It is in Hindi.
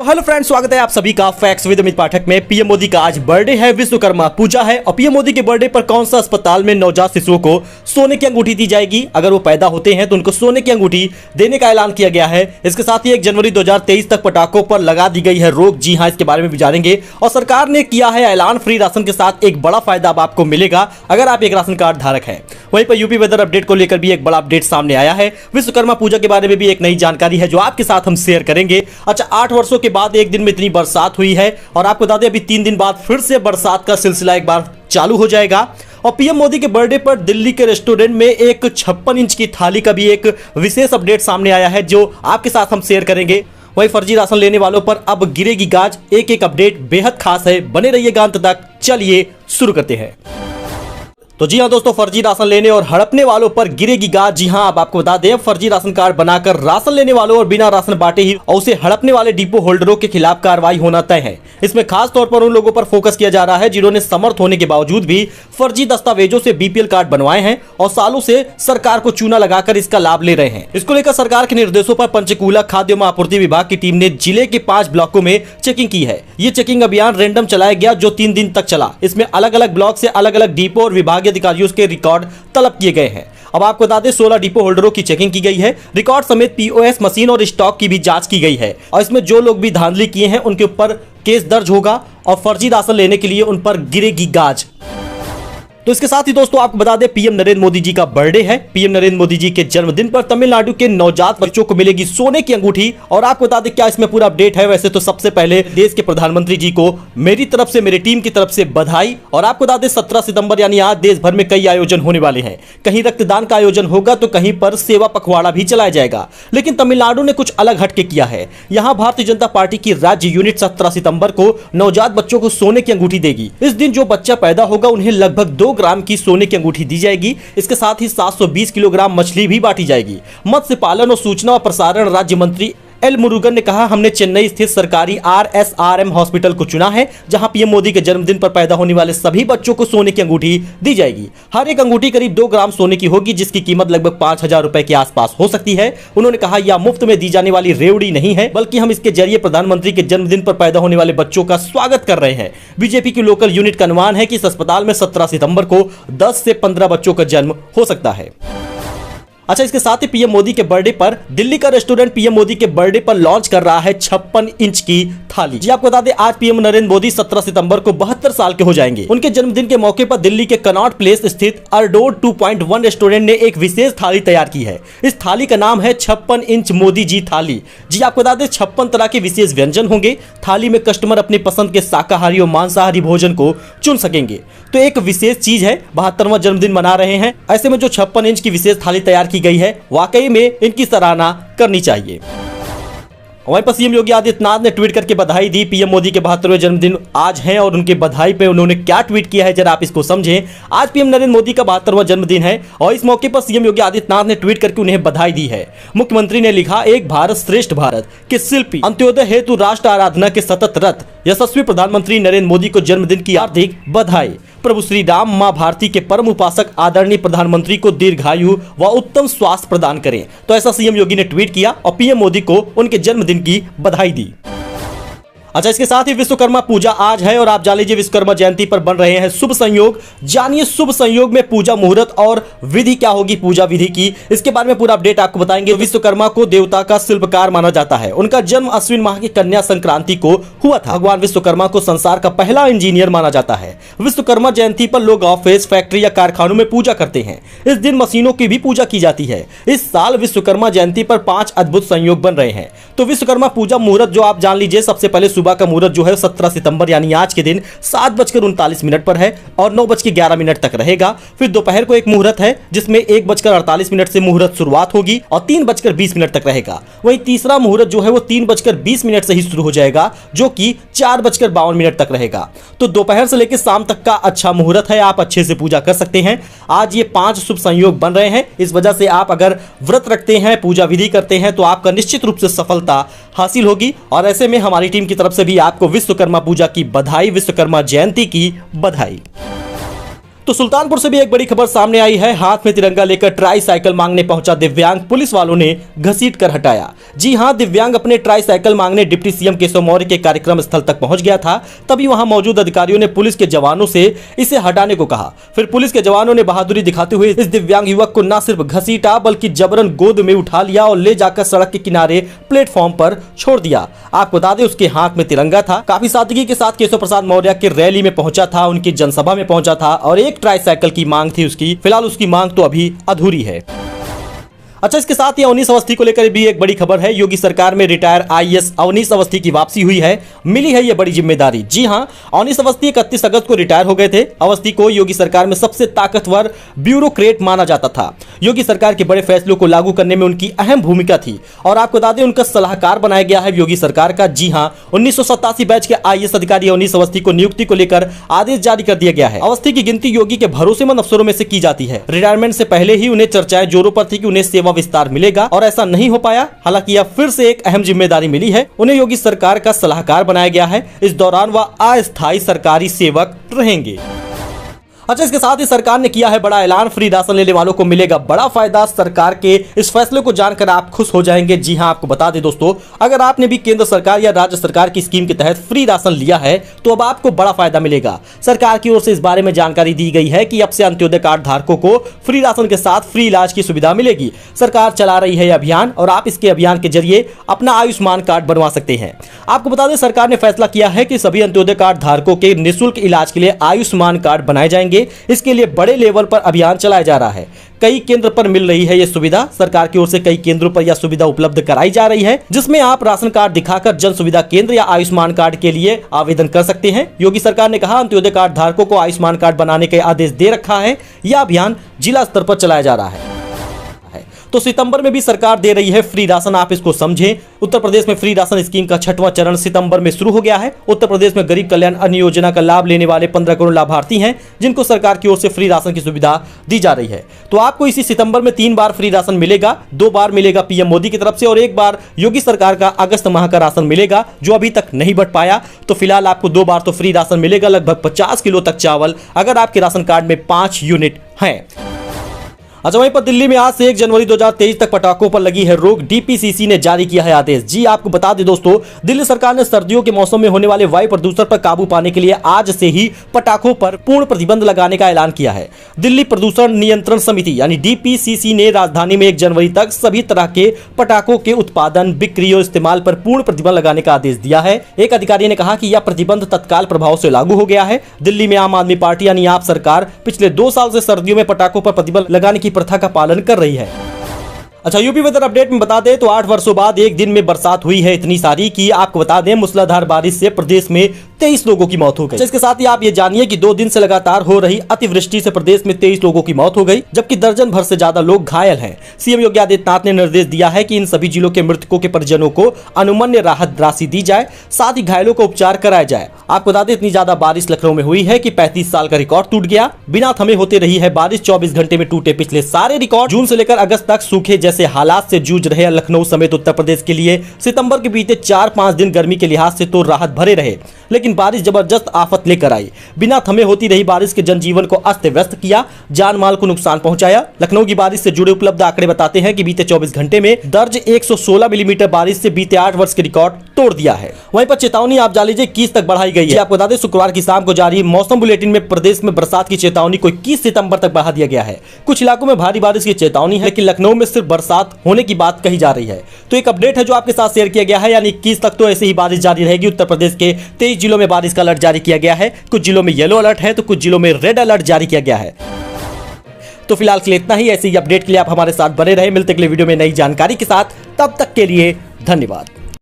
हेलो फ्रेंड्स, स्वागत है आप सभी का फैक्ट्स विद अमित पाठक में। पीएम मोदी का आज बर्थडे है, विश्वकर्मा पूजा है और पीएम मोदी के बर्थडे पर कौन सा अस्पताल में नवजात शिशुओं को सोने की अंगूठी दी जाएगी, अगर वो पैदा होते हैं तो उनको सोने की अंगूठी देने का ऐलान किया गया है। इसके साथ ही 1 जनवरी 2023 तक पटाखों पर लगा दी गई है रोक। जी हां, इसके बारे में भी जानेंगे। और सरकार ने किया है ऐलान, फ्री राशन के साथ एक बड़ा फायदा अब आपको मिलेगा अगर आप एक राशन कार्ड धारक हैं। वहीं पर यूपी वेदर अपडेट को लेकर भी एक बड़ा अपडेट सामने आया है। विश्वकर्मा पूजा के बारे में भी एक नई जानकारी है जो आपके साथ हम शेयर करेंगे। अच्छा, 8 वर्षों के बाद एक दिन में इतनी बरसात हुई है और आपको बता दें अभी 3 दिन बाद फिर से बरसात का सिलसिला एक बार चालू हो जाएगा। और पीएम मोदी के बर्थडे पर दिल्ली के रेस्टोरेंट में एक 56 इंच की थाली का भी एक विशेष अपडेट सामने आया है जो आपके साथ हम शेयर करेंगे। वही फर्जी राशन लेने वालों पर अब गिरेगी गाज। एक अपडेट बेहद खास है, बने रहिएगा अंत तक। चलिए शुरू करते हैं। तो जी हां दोस्तों, फर्जी राशन लेने और हड़पने वालों पर गिरेगी गाज। जी हां, अब आपको बता दें फर्जी राशन कार्ड बनाकर राशन लेने वालों और बिना राशन बांटे ही और उसे हड़पने वाले डिपो होल्डरों के खिलाफ कार्रवाई होना तय है। इसमें खास तौर पर उन लोगों पर फोकस किया जा रहा है जिन्होंने समर्थ होने के बावजूद भी फर्जी दस्तावेजों से बीपीएल कार्ड बनवाए हैं और सालों से सरकार को चूना लगाकर इसका लाभ ले रहे हैं। इसको लेकर सरकार के निर्देशों पर पंचकूला खाद्य एवं आपूर्ति विभाग की टीम ने जिले के 5 ब्लॉकों में चेकिंग की है। ये चेकिंग अभियान रैंडम चलाया गया जो 3 दिन तक चला। इसमें अलग अलग ब्लॉक से अलग अलग डिपो और विभागीय अधिकारियों के रिकॉर्ड तलब किए गए हैं। अब आपको बता दें 16 डिपो होल्डरों की चेकिंग की गई है। रिकॉर्ड समेत पीओएस मशीन और स्टॉक की भी जांच की गई है और इसमें जो लोग भी धांधली किए हैं उनके ऊपर केस दर्ज होगा और फर्जी राशन लेने के लिए उन पर गिरेगी गाज। तो इसके साथ ही दोस्तों आपको बता दें पीएम नरेंद्र मोदी जी का बर्थडे है। पीएम नरेंद्र मोदी जी के जन्मदिन पर तमिलनाडु के नवजात बच्चों को मिलेगी सोने की अंगूठी। और आपको बता दें क्या इसमें पूरा अपडेट है। वैसे तो सबसे पहले देश के प्रधानमंत्री जी को मेरी तरफ से, मेरी टीम की तरफ से बधाई। और आपको बता दें 17 सितंबर यानी आज देश भर में कई आयोजन होने वाले हैं। कहीं रक्तदान का आयोजन होगा तो कहीं पर सेवा पखवाड़ा भी चलाया जाएगा। लेकिन तमिलनाडु ने कुछ अलग हटके किया है। यहाँ भारतीय जनता पार्टी की राज्य यूनिट 17 सितंबर को नवजात बच्चों को सोने की अंगूठी देगी। इस दिन जो बच्चा पैदा होगा उन्हें लगभग 2 ग्राम की सोने की अंगूठी दी जाएगी। इसके साथ ही 720 किलोग्राम मछली भी बांटी जाएगी। मत्स्य पालन और सूचना और प्रसारण राज्य मंत्री एल मुरुगन ने कहा, हमने चेन्नई स्थित सरकारी RSRM हॉस्पिटल को चुना है जहां पीएम मोदी के जन्मदिन पर पैदा होने वाले सभी बच्चों को सोने की अंगूठी दी जाएगी। हर एक अंगूठी करीब 2 ग्राम सोने की होगी जिसकी कीमत लगभग 5000 रुपए के आसपास हो सकती है। उन्होंने कहा, यह मुफ्त में दी जाने वाली रेवड़ी नहीं है बल्कि हम इसके जरिए प्रधानमंत्री के जन्मदिन पर पैदा होने वाले बच्चों का स्वागत कर रहे हैं। बीजेपी की लोकल यूनिट का अनुमान है कि इस अस्पताल में 17 सितंबर को 10 से 15 बच्चों का जन्म हो सकता है। अच्छा, इसके साथ ही पीएम मोदी के बर्थडे पर दिल्ली का रेस्टोरेंट पीएम मोदी के बर्थडे पर लॉन्च कर रहा है 56 इंच की थाली। जी आपको बता दें आज पीएम नरेंद्र मोदी 17 सितंबर को 72 साल के हो जाएंगे। उनके जन्मदिन के मौके पर दिल्ली के कनॉट प्लेस स्थित अरडोर 2.1 रेस्टोरेंट ने एक विशेष थाली तैयार की है। इस थाली का नाम है 56 इंच मोदी जी थाली। जी आपको बता दें 56 तरह के विशेष व्यंजन होंगे। थाली में कस्टमर अपनी पसंद के शाकाहारी और मांसाहारी भोजन को चुन सकेंगे। तो एक विशेष चीज है, 72वां जन्मदिन मना रहे हैं, ऐसे में जो 56 इंच की विशेष थाली तैयार की गई है वाकई में इनकी सराहना करनी चाहिए। वहीं पर सीएम योगी आदित्यनाथ ने ट्वीट करके बधाई दी। पीएम मोदी के 72वें जन्मदिन आज हैं और उनके बधाई पे उन्होंने क्या ट्वीट किया है जरा आप इसको समझें। आज पीएम नरेंद्र मोदी का 72वां जन्मदिन है और इस मौके पर सीएम योगी आदित्यनाथ ने ट्वीट करके उन्हें बधाई दी है। मुख्यमंत्री ने लिखा, एक भारत श्रेष्ठ भारत के शिल्पी, अंत्योदय हेतु राष्ट्र आराधना के सतत रत यशस्वी प्रधानमंत्री नरेंद्र मोदी को जन्मदिन की हार्दिक बधाई। प्रभु श्री राम, मां भारती के परम उपासक आदरणीय प्रधानमंत्री को दीर्घायु व उत्तम स्वास्थ्य प्रदान करें। तो ऐसा सीएम योगी ने ट्वीट किया और पीएम मोदी को उनके जन्मदिन की बधाई दी। अच्छा, इसके साथ ही विश्वकर्मा पूजा आज है और आप जान लीजिए विश्वकर्मा जयंती पर बन रहे हैं शुभ संयोग। जानिए शुभ संयोग में पूजा मुहूर्त और विधि क्या होगी, पूजा विधि की, इसके बारे में पूरा अपडेट आपको बताएंगे। विश्वकर्मा को देवता का शिल्पकार माना जाता है। उनका जन्म अश्विन माह की कन्या संक्रांति को हुआ था। भगवान विश्वकर्मा को संसार का पहला इंजीनियर माना जाता है। विश्वकर्मा जयंती पर लोग ऑफिस, फैक्ट्री या कारखानों में पूजा करते हैं। इस दिन मशीनों की भी पूजा की जाती है। इस साल विश्वकर्मा जयंती पर 5 अद्भुत संयोग बन रहे हैं। तो विश्वकर्मा पूजा मुहूर्त जो आप जान लीजिए, सबसे पहले सुबह का मुहूर्त जो है 17 सितंबर यानी आज के दिन 7:39 पर है और 9:11 तक रहेगा। फिर दोपहर को एक मुहूर्त है जिसमें 1:48 से मुहूर्त शुरुआत होगी और 3:20 तक रहेगा। वहीं तीसरा मुहूर्त जो है वो 3:20 से ही शुरू हो जाएगा जो कि 4:52 तक रहेगा। तो दोपहर से लेकर शाम तक का अच्छा मुहूर्त है, आप अच्छे से पूजा कर सकते हैं। आज ये 5 शुभ संयोग बन रहे हैं। इस वजह से आप अगर व्रत रखते हैं, पूजा विधि करते हैं तो आपका निश्चित रूप से सफलता हासिल होगी। और ऐसे में हमारी टीम की तरफ से भी आपको विश्वकर्मा पूजा की बधाई, विश्वकर्मा जयंती की बधाई। तो सुल्तानपुर से भी एक बड़ी खबर सामने आई है। हाथ में तिरंगा लेकर ट्राई साइकिल मांगने पहुंचा दिव्यांग, पुलिस वालों ने घसीट कर हटाया। जी हां, दिव्यांग अपने ट्राई साइकिल मांगने डिप्टी सीएम केशव मौर्य के कार्यक्रम स्थल तक पहुंच गया था। तभी वहां मौजूद अधिकारियों ने पुलिस के जवानों से इसे हटाने को कहा। फिर पुलिस के जवानों ने बहादुरी दिखाते हुए इस दिव्यांग युवक को न सिर्फ घसीटा बल्कि जबरन गोद में उठा लिया और ले जाकर सड़क के किनारे प्लेटफॉर्म पर छोड़ दिया। आपको बता दें, उसके हाथ में तिरंगा था। काफी सादगी के साथ केशव प्रसाद मौर्य की रैली में पहुंचा था, उनकी जनसभा में पहुंचा था और एक ट्राई साइकिल की मांग थी उसकी। फिलहाल उसकी मांग तो अभी अधूरी है। अच्छा, इसके साथ ही अवनीश अवस्थी को लेकर भी एक बड़ी खबर है। योगी सरकार में रिटायर आईएएस अवनीश अवस्थी की वापसी हुई है। मिली है ये बड़ी जिम्मेदारी। जी हां, अवनीश अवस्थी 31 अगस्त को रिटायर हो गए थे। अवस्थी को योगी सरकार में सबसे ताकतवर ब्यूरोक्रेट माना जाता था। योगी सरकार के बड़े फैसलों को लागू करने में उनकी अहम भूमिका थी और आपको बता दें, उनका सलाहकार बनाया गया है योगी सरकार का। जी हां, 1987 बैच के आईएएस अधिकारी अवनीश अवस्थी को नियुक्ति को लेकर आदेश जारी कर दिया गया है। अवस्थी की गिनती योगी के भरोसेमंद अफसरों में से की जाती है। रिटायरमेंट से पहले ही उन्हें चर्चाएं जोरों पर थी कि उन्हें सेवा विस्तार मिलेगा और ऐसा नहीं हो पाया। हालांकि अब फिर से एक अहम जिम्मेदारी मिली है, उन्हें योगी सरकार का सलाहकार बनाया गया है। इस दौरान वह अस्थायी सरकारी सेवक रहेंगे। अच्छा, इसके साथ ही सरकार ने किया है बड़ा ऐलान। फ्री राशन लेने वालों को मिलेगा बड़ा फायदा। सरकार के इस फैसले को जानकर आप खुश हो जाएंगे। जी हां, आपको बता दें दोस्तों, अगर आपने भी केंद्र सरकार या राज्य सरकार की स्कीम के तहत फ्री राशन लिया है तो अब आपको बड़ा फायदा मिलेगा। सरकार की ओर से इस बारे में जानकारी दी गई है कि अब से अंत्योदय कार्ड धारकों को फ्री राशन के साथ फ्री इलाज की सुविधा मिलेगी। सरकार चला रही है यह अभियान और आप इसके अभियान के जरिए अपना आयुष्मान कार्ड बनवा सकते हैं। आपको बता दें, सरकार ने फैसला किया है कि सभी अंत्योदय कार्ड धारकों के निःशुल्क इलाज के लिए आयुष्मान कार्ड बनाए जाएंगे। इसके लिए बड़े लेवल पर अभियान चलाया जा रहा है। कई केंद्र पर मिल रही है यह सुविधा। सरकार की ओर से कई केंद्रों पर यह सुविधा उपलब्ध कराई जा रही है, जिसमें आप राशन कार्ड दिखाकर जन सुविधा केंद्र या आयुष्मान कार्ड के लिए आवेदन कर सकते हैं। योगी सरकार ने कहा, अंत्योदय कार्ड धारकों को आयुष्मान कार्ड बनाने के आदेश दे रखा है। यह अभियान जिला स्तर पर चलाया जा रहा है। तो सितंबर में भी सरकार दे रही है फ्री राशन, आप इसको समझें। उत्तर प्रदेश में फ्री राशन स्कीम का 6वां चरण सितंबर में शुरू हो गया है। उत्तर प्रदेश में गरीब कल्याण अन्न योजना का लाभ लेने वाले 15 करोड़ लाभार्थी हैं, जिनको सरकार की ओर से फ्री राशन की सुविधा दी जा रही है। तो आपको इसी सितंबर में 3 बार फ्री राशन मिलेगा। 2 बार मिलेगा पीएम मोदी की तरफ से और 1 बार योगी सरकार का अगस्त माह का राशन मिलेगा, जो अभी तक नहीं बढ़ पाया। तो फिलहाल आपको 2 बार तो फ्री राशन मिलेगा, लगभग 50 किलो तक चावल, अगर आपके राशन कार्ड में 5 यूनिट हैं। अच्छा, वहीं पर दिल्ली में आज से 1 जनवरी 2023 तक पटाखों पर लगी है रोक। डीपीसीसी ने जारी किया है आदेश। जी, आपको बता दें दोस्तों, दिल्ली सरकार ने सर्दियों के मौसम में होने वाले वायु प्रदूषण पर काबू पाने के लिए आज से ही पटाखों पर पूर्ण प्रतिबंध लगाने का ऐलान किया है। दिल्ली प्रदूषण नियंत्रण समिति यानी डीपीसीसी ने राजधानी में 1 जनवरी तक सभी तरह के पटाखों के उत्पादन, बिक्री और इस्तेमाल पर पूर्ण प्रतिबंध लगाने का आदेश दिया है। एक अधिकारी ने कहा कि यह प्रतिबंध तत्काल प्रभाव से लागू हो गया है। दिल्ली में आम आदमी पार्टी यानी आप सरकार पिछले 2 साल से सर्दियों में पटाखों पर प्रतिबंध लगाने की प्रथा का पालन कर रही है। अच्छा, यूपी वेदर अपडेट में बता दें तो 8 वर्षों बाद एक दिन में बरसात हुई है इतनी सारी कि आपको बता दें, मूसलाधार बारिश से प्रदेश में 23 लोगों की मौत हो गई। इसके साथ ही आप ये जानिए कि 2 दिन से लगातार हो रही अतिवृष्टि से प्रदेश में 23 लोगों की मौत हो गई, जबकि दर्जन भर से ज्यादा लोग घायल हैं। सीएम योगी आदित्यनाथ ने निर्देश दिया है कि इन सभी जिलों के मृतकों के परिजनों को अनुमन्य राहत राशि दी जाए, साथ ही घायलों को उपचार कराया जाए। आपको बता दें, इतनी ज्यादा बारिश लखनऊ में हुई है कि 35 साल का रिकॉर्ड टूट गया। बिना थमे होते रही है बारिश, 24 घंटे में टूटे पिछले सारे रिकॉर्ड। जून से लेकर अगस्त तक सूखे जैसे हालात से जूझ रहे लखनऊ समेत उत्तर प्रदेश के लिए सितंबर के बीते 4-5 दिन गर्मी के लिहाज से तो राहत भरे रहे, लेकिन बारिश जबरदस्त आफत लेकर आई। बिना थमे होती रही बारिश के जनजीवन को अस्त व्यस्त किया, जान माल को नुकसान पहुंचाया। लखनऊ की बारिश से जुड़े उपलब्ध आंकड़े बताते हैं कि बीते 24 घंटे में दर्ज 116 मिलीमीटर बारिश से बीते 8 वर्ष के रिकॉर्ड तोड़ दिया है। वहीं पर चेतावनी आप जान लीजिए 21 तक बढ़ाई गई है। आपको बता दें, शुक्रवार की शाम को जारी मौसम बुलेटिन में प्रदेश में बरसात की चेतावनी को 21 सितंबर तक बढ़ा दिया गया है। कुछ इलाकों में भारी बारिश की चेतावनी है, लेकिन लखनऊ में सिर्फ बरसात होने की बात कही जा रही है। तो एक अपडेट है जो आपके साथ शेयर किया गया है, यानी 21 तक तो ऐसे ही बारिश जारी रहेगी। उत्तर प्रदेश के 23 जिलों में बारिश का अलर्ट जारी किया गया है। कुछ जिलों में येलो अलर्ट है तो कुछ जिलों में रेड अलर्ट जारी किया गया है। तो फिलहाल के लिए इतना ही। ऐसे ही अपडेट के लिए आप हमारे साथ बने रहे। मिलते अगले वीडियो में नई जानकारी के साथ, तब तक के लिए धन्यवाद।